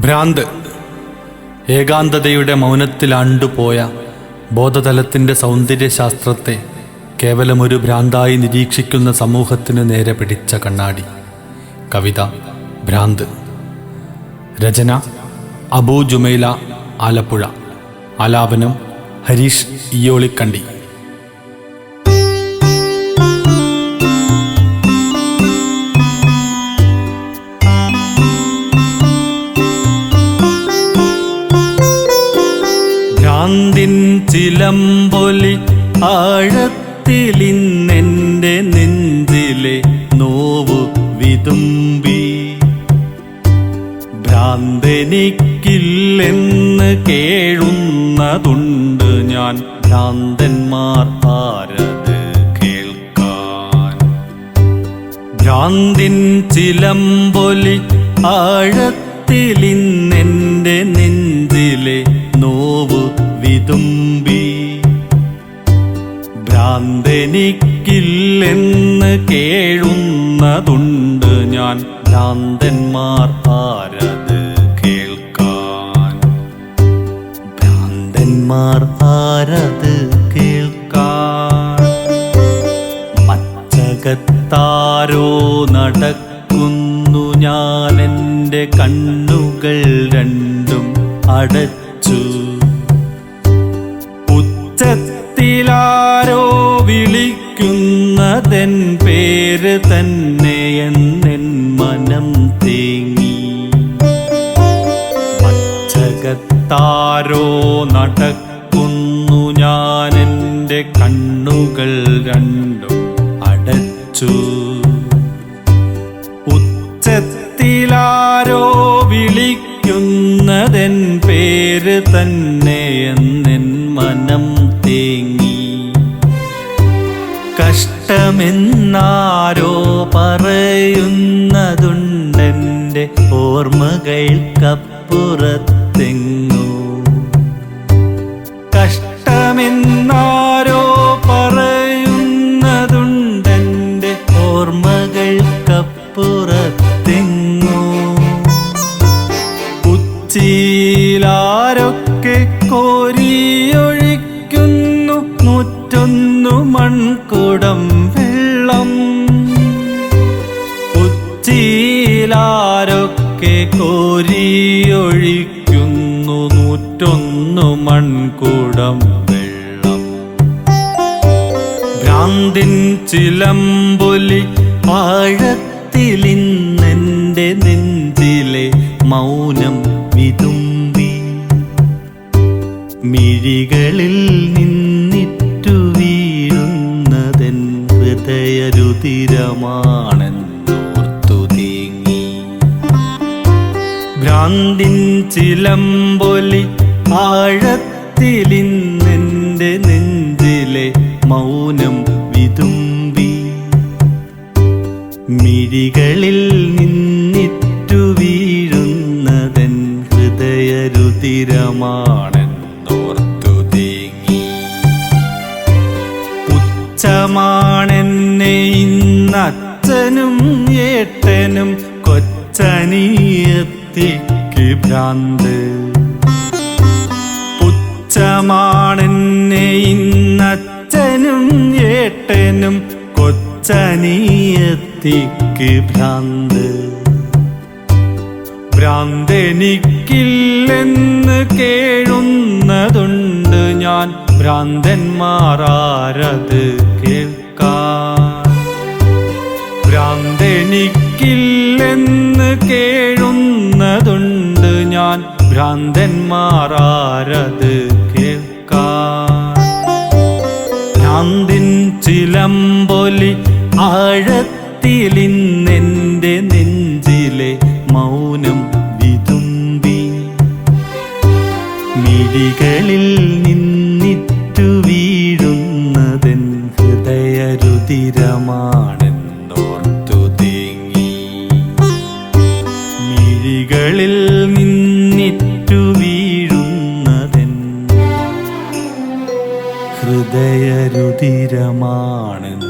ഭ്രാന്ത്. ഏകാന്തതയുടെ മൗനത്തിലാണ്ടുപോയ ബോധതലത്തിൻ്റെ സൗന്ദര്യശാസ്ത്രത്തെ കേവലമൊരു ഭ്രാന്തായി നിരീക്ഷിക്കുന്ന സമൂഹത്തിന് നേരെ പിടിച്ച കണ്ണാടി. കവിത ഭ്രാന്ത്. രചന അബൂ ജുമൈല, ആലപ്പുഴ. ആലാപനം ഹരീഷ് ഇയ്യോളിക്കണ്ടി. ഭ്രാന്തിൻ ചിലമ്പൊലി ആഴത്തിലിന്നെൻ്റെ നെഞ്ചിലെ നോവു വിതുമ്പി. ഭ്രാന്തെനിക്കില്ലെന്ന് കേഴുന്നതുണ്ട് ഞാൻ, ഭ്രാന്തന്മാർ ആരത് കേൾക്കാൻ. ഭ്രാന്തിൻ ചിലമ്പൊലി ആഴത്തിലിന്നെൻ്റെ നെഞ്ചിലെ നോവു വിതുമ്പി. ഭ്രാന്തെനിക്കില്ലെന്ന് കേഴുന്നതുണ്ട് ഞാൻ, ഭ്രാന്തന്മാർ ആരത് കേൾക്കാൻ. ഭ്രാന്തന്മാർ ആരത് കേൾക്കാൻ. മച്ചകത്താരോ നടക്കുന്നു, ഞാനെൻ്റെ കണ്ണുകൾ രണ്ടും അടച്ചു. ഉച്ചത്തിലാരോ വിളിക്കുന്നതെൻ പേര് തന്നെയെന്നെൻ മനം തേങ്ങി. മച്ചകത്താരോ നടക്കുന്നു, ഞാനെൻ്റെ കണ്ണുകൾ രണ്ടും അടച്ചു. ഉച്ചത്തിലാരോ വിളിക്കുന്നതെൻ പേര് തന്നെയെന്നെൻ മനം തേങ്ങി. കഷ്ടമെന്നാരോ പറയുന്നതുണ്ടെൻ്റെ ഓർമ്മകൾക്കപ്പുറത്തെങ്ങോ. കഷ്ടമെന്നാരോ പറയുന്നതുണ്ടെൻ്റെ ഓർമ്മകൾക്കപ്പുറത്തെങ്ങോ. ഉച്ചിയിലാരൊക്കെ കോരിയൊഴിക്കുന്നു 101 മൺകുടം വെള്ളം. ഉച്ചിയിലാരൊക്കെ കോരിയൊഴിക്കുന്നു 101 മൺകുടം വെള്ളം. ഭ്രാന്തിൻ ചിലമ്പൊലി ആഴത്തിലിന്നെൻ്റെ നെഞ്ചിലെ മൗനം വിതുമ്പി. മിഴികളിൽ നിന്നിട്ടു വീഴുന്നതെൻ ഹൃദയരുതിരമാണെന്നോർത്തു തേങ്ങി. ഭ്രാന്തിൻ ചിലമ്പൊലി ആഴത്തിലിന്നെൻ്റെ നെഞ്ചിലെ മൗനം വിതുമ്പി. മിഴികളിൽ നിന്നിട്ടു വീഴുന്നതെൻ ഹൃദയരുതിരമാണെന്നോർത്തു തേങ്ങി. പുച്ഛമാണെന്നെ ഇന്നച്ഛനും ഏട്ടനും കൊച്ചനിയത്തിക്ക് ഭ്രാന്ത്. പുച്ഛമാണെന്നെ ഇന്നച്ഛനും ഏട്ടനും കൊച്ചനിയത്തിക്ക് ഭ്രാന്ത്. ഭ്രാന്തെനിക്കില്ലെന്ന് കേഴുന്നതുണ്ട് ഞാൻ, ഭ്രാന്തന്മാർ ആരത് കേൾക്കാൻ. ഭ്രാന്തെനിക്കില്ലെന്ന് കേഴുന്നതുണ്ട് ഞാൻ, ഭ്രാന്തന്മാർ ആരത് കേൾക്കാൻ. ഭ്രാന്തിൻ ചിലമ്പൊലി ആഴത്തിലിന്നെൻ്റെ നെഞ്ചിലെ മൗനം വിതുമ്പി. മിഴികളിൽ നിന്നിട്ടു വീഴുന്നതെൻ ഹൃദയരുതിരമാണെന്നോർത്തു തേങ്ങി. മിഴികളിൽ നിന്നിട്ടു വീഴുന്നതെൻ ഹൃദയരുതിരമാണെന്ന്